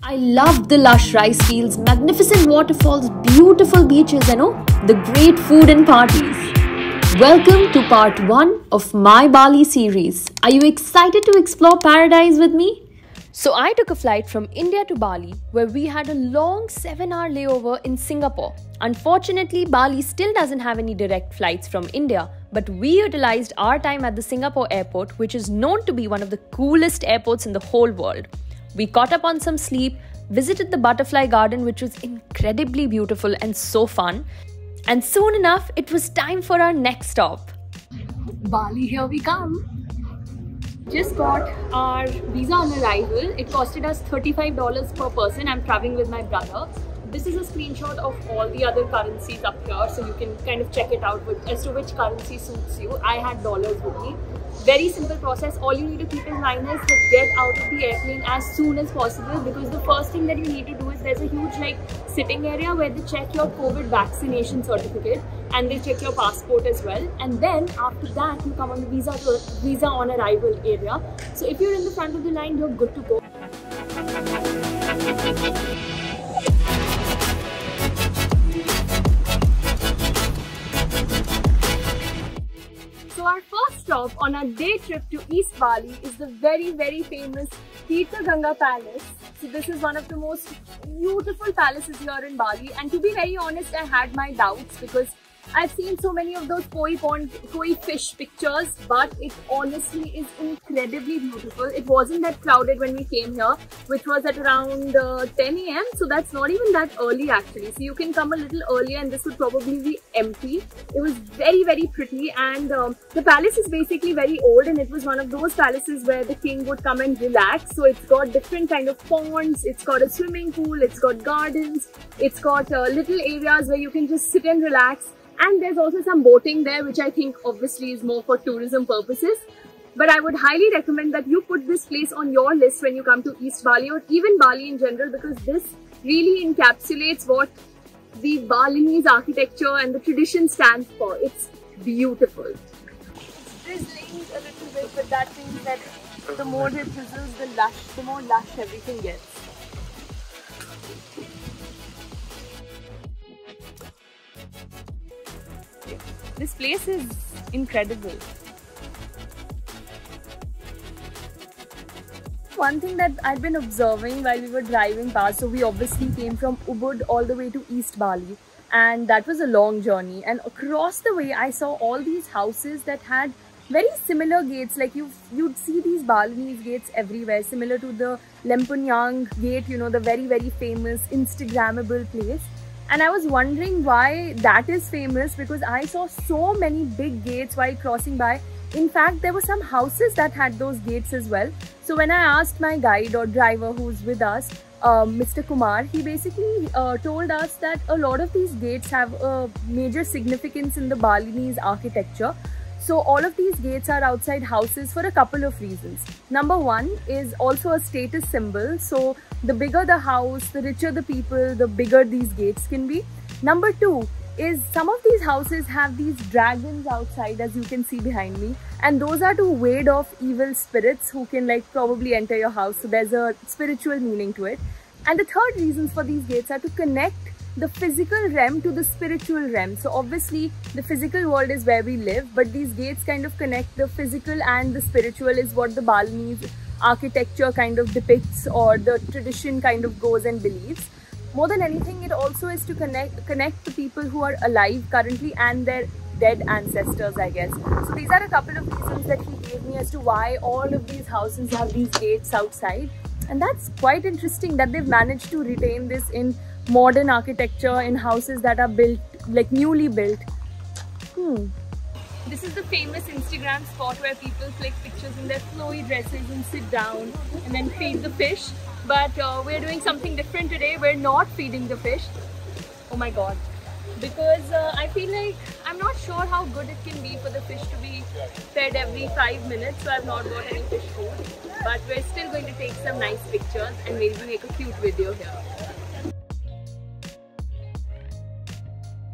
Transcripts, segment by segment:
I loved the lush rice fields, magnificent waterfalls, beautiful beaches, and the great food and parties. Welcome to part 1 of my Bali series. Are you excited to explore paradise with me? So I took a flight from India to Bali, where we had a long 7-hour layover in Singapore. Unfortunately, Bali still doesn't have any direct flights from India, but we utilized our time at the Singapore airport, which is known to be one of the coolest airports in the whole world. We caught up on some sleep, visited the butterfly garden, which was incredibly beautiful and so fun. And soon enough, it was time for our next stop. Bali, here we come. Just got our visa on arrival. It costed us $35 per person. I'm traveling with my brother. This is a screenshot of all the other currencies up here, so you can kind of check it out as to which currency suits you. I had dollars with me. Very simple process. All you need to keep in mind is to get out of the airplane as soon as possible, because the first thing that you need to do is there's a huge sitting area where they check your COVID vaccination certificate and they check your passport as well. And then after that you come on the visa on arrival area. So if you're in the front of the line, you're good to go. So our first stop on our day trip to East Bali is the very famous Tirtha Palace. So this is one of the most beautiful palaces here in Bali, and to be very honest, I had my doubts because I've seen so many of those koi fish pictures, but it honestly is incredibly beautiful. It wasn't that crowded when we came here, which was at around 10 AM, so that's not even that early actually. So you can come a little earlier and this would probably be empty. It was very pretty, and the palace is basically very old, and it was one of those palaces where the king would come and relax. So it's got different kind of ponds, it's got a swimming pool, it's got gardens, it's got little areas where you can just sit and relax. And there's also some boating there, which I think obviously is more for tourism purposes. But I would highly recommend that you put this place on your list when you come to East Bali, or even Bali in general, because this really encapsulates what the Balinese architecture and the tradition stands for. It's beautiful. It's drizzling a little bit, but that means that the more it drizzles, the more lush everything gets. This place is incredible. One thing that I've been observing while we were driving past, so we obviously came from Ubud all the way to East Bali, and that was a long journey, and across the way I saw all these houses that had very similar gates. Like you'd see these Balinese gates everywhere, similar to the Lempunyang gate, the very famous Instagrammable place. And I was wondering why that is famous, because I saw so many big gates while crossing by. In fact, there were some houses that had those gates as well. So when I asked my guide or driver who's with us, Mr. Kumar, he basically told us that a lot of these gates have a major significance in the Balinese architecture. So all of these gates are outside houses for a couple of reasons. Number one is also a status symbol. So the bigger the house, the richer the people, the bigger these gates can be. Number two is some of these houses have these dragons outside, as you can see behind me. And those are to ward off evil spirits who can probably enter your house. So there's a spiritual meaning to it. And the third reasons for these gates are to connect the physical realm to the spiritual realm. So obviously the physical world is where we live, but these gates kind of connect the physical and the spiritual, is what the Balinese architecture kind of depicts, or the tradition kind of goes and believes. More than anything, it also is to connect the people who are alive currently and their dead ancestors, I guess. So these are a couple of reasons that he gave me as to why all of these houses have these gates outside. And that's quite interesting that they've managed to retain this in modern architecture, in houses that are built, newly built. This is the famous Instagram spot where people click pictures in their flowy dresses and sit down and then feed the fish. But we're doing something different today. We're not feeding the fish. Oh my god. Because I feel like I'm not sure how good it can be for the fish to be fed every 5 minutes, so I've not got any fish food. But we're still going to take some nice pictures and maybe make a cute video here.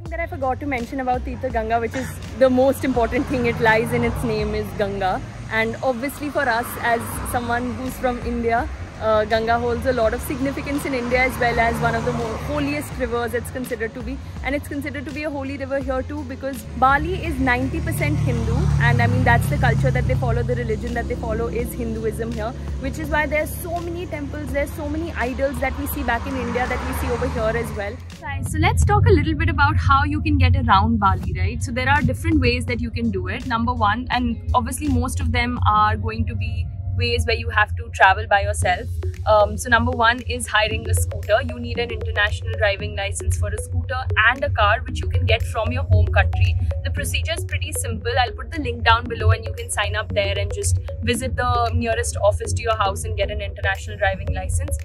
That I forgot to mention about Tirtha Gangga, which is the most important thing, it lies in its name, is Ganga. And obviously for us, as someone who's from India, Ganga holds a lot of significance in India as well as one of the more holiest rivers it's considered to be, and it's considered to be a holy river here too because Bali is 90% Hindu, and I mean that's the culture that they follow, the religion that they follow is Hinduism here, which is why there's so many temples, there's so many idols that we see back in India that we see over here as well. Guys, so let's talk a little bit about how you can get around Bali, right? So there are different ways that you can do it. Number one, and obviously most of them are going to be ways where you have to travel by yourself. So number one is hiring a scooter. You need an international driving license for a scooter and a car, which you can get from your home country. The procedure is pretty simple. I'll put the link down below and you can sign up there and just visit the nearest office to your house and get an international driving license.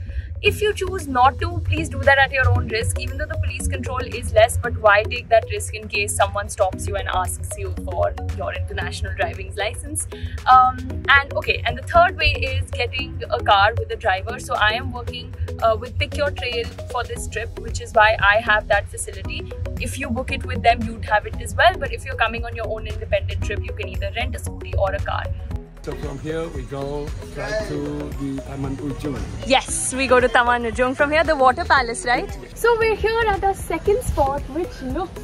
If you choose not to, please do that at your own risk, even though the police control is less, but why take that risk in case someone stops you and asks you for your international driving license? And the third way is getting a car with a driver. So I am working with Pick Your Trail for this trip, which is why I have that facility. If you book it with them, you'd have it as well. But if you're coming on your own independent trip, you can either rent a scooty or a car. So from here we go right to the Taman Ujung. Yes, we go to Taman Ujung. From here, the water palace, right? So we're here at our second spot, which looks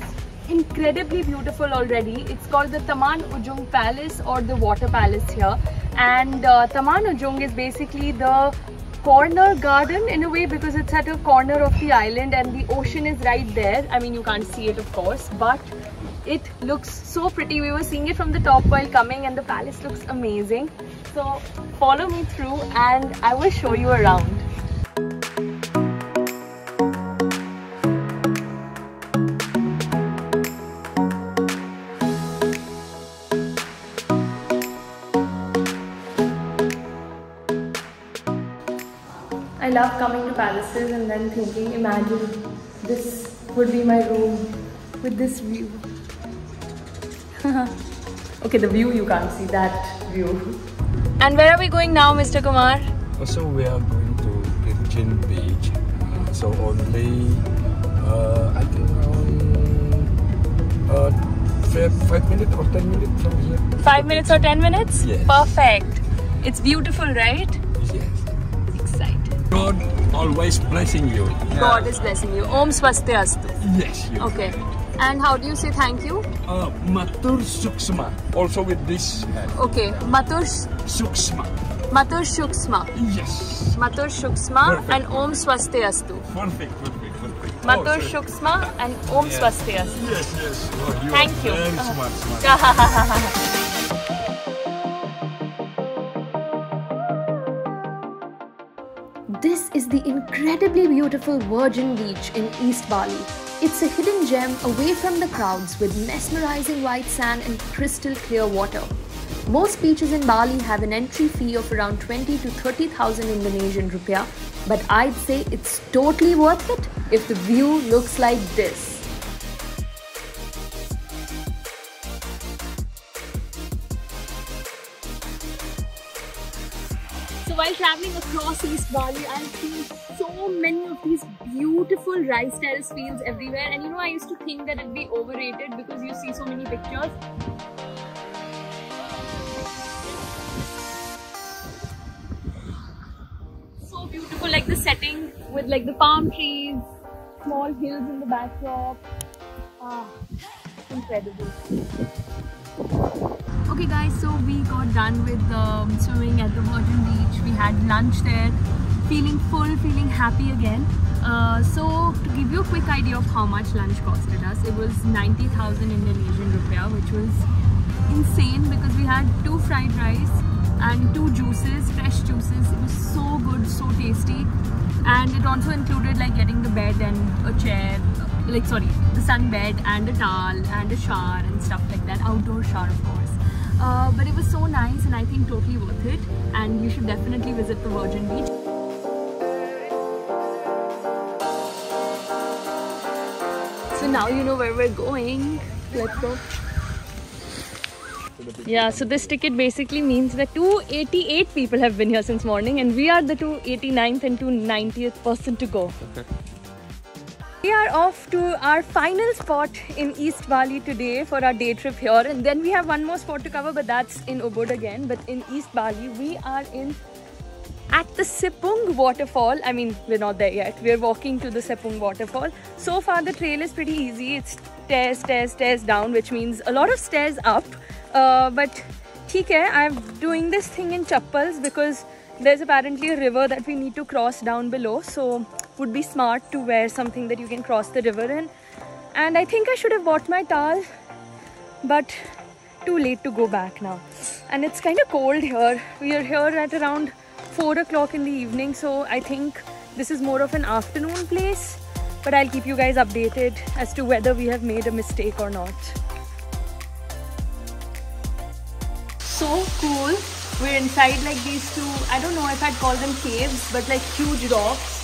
incredibly beautiful already. It's called the Taman Ujung Palace or the water palace here. And Taman Ujung is basically the corner garden in a way because it's at a corner of the island and the ocean is right there. I mean, you can't see it of course, but it looks so pretty. We were seeing it from the top while coming and the palace looks amazing. So follow me through and I will show you around. I love coming to palaces and then thinking, imagine this would be my room with this view. Okay, the view you can't see, that view. And where are we going now, Mr. Kumar? Also, we are going to Virgin Beach. So only, I think around 5 minutes or 10 minutes from here. 5 minutes or 10 minutes? Yes. Perfect. It's beautiful, right? Yes. Excited. God always blessing you. God is blessing you. Om Swaste Astu. Yes. Okay. And how do you say thank you? Matur Suksma. Also with this. Okay. Matur Suksma. Matur Shuksma. Yes. Matur Shuksma Perfect. and Om Swaste Astu. Perfect. Matur Shuksma and Om Swaste Astu. Yes. Oh, Thank you. Very smart. This is the incredibly beautiful Virgin Beach in East Bali. It's a hidden gem away from the crowds with mesmerizing white sand and crystal clear water. Most beaches in Bali have an entry fee of around 20 to 30,000 Indonesian rupiah, but I'd say it's totally worth it if the view looks like this. So while traveling across East Bali, I've seen so many of these beautiful rice terrace fields everywhere, and I used to think that it'd be overrated because you see so many pictures. So beautiful, like the setting with like the palm trees, small hills in the backdrop. Incredible. Okay guys, so we got done with swimming at the Virgin Beach. We had lunch there, feeling full, feeling happy again. So to give you a quick idea of how much lunch costed us, it was 90,000 Indonesian rupiah, which was insane because we had 2 fried rice and 2 juices, fresh juices. It was so good, so tasty, and it also included like getting the bed and a chair, the sun bed and a towel and a shower and stuff like that, outdoor shower of course. But it was so nice and I think totally worth it, and you should definitely visit the Virgin Beach. So now you know where we're going. Let's go. Yeah, so this ticket basically means that 288 people have been here since morning and we are the 289th and 290th person to go. We are off to our final spot in East Bali today for our day trip here, and then we have one more spot to cover, but that's in Ubud again. But in East Bali, we are in at the Cepung Waterfall. I mean, we're not there yet. We're walking to the Cepung Waterfall. So far the trail is pretty easy. It's stairs down, which means a lot of stairs up. But theek hai, I'm doing this thing in chappals because there's apparently a river that we need to cross down below. So would be smart to wear something that you can cross the river in. And I think I should have bought my towel, but too late to go back now. And it's kind of cold here. We are here at around 4 o'clock in the evening, so I think this is more of an afternoon place, but I'll keep you guys updated as to whether we have made a mistake or not. So cool. We're inside like these two, I don't know if I'd call them caves, but like huge rocks.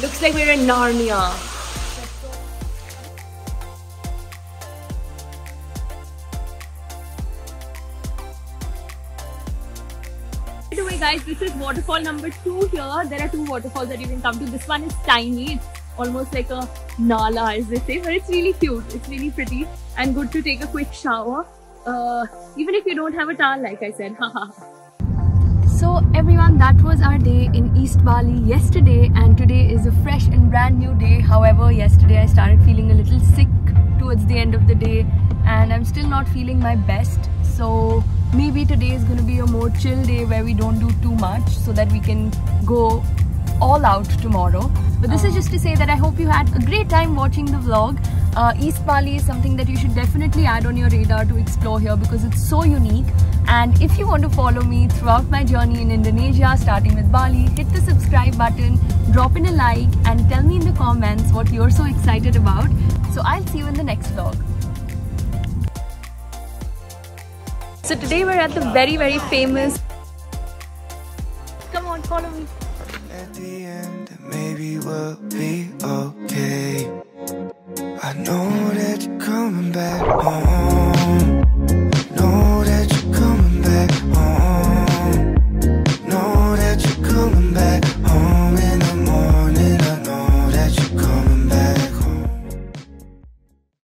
Looks like we're in Narnia. By the way guys, this is waterfall number 2 here. There are 2 waterfalls that you can come to. This one is tiny. It's almost like a nala as they say, but it's really cute. It's really pretty and good to take a quick shower. Even if you don't have a towel, like I said. So everyone, that was our day in East Bali yesterday, and today is a fresh and brand new day. However, yesterday I started feeling a little sick towards the end of the day and I'm still not feeling my best. So maybe today is going to be a more chill day where we don't do too much so that we can go all out tomorrow. But this is just to say that I hope you had a great time watching the vlog. East Bali is something that you should definitely add on your radar to explore here because it's so unique. And if you want to follow me throughout my journey in Indonesia, starting with Bali, hit the subscribe button, drop in a like and tell me in the comments what you're so excited about. So I'll see you in the next vlog. So today we're at the very famous... Come on, follow me. At the end, maybe we'll be okay. I know that you're coming back home.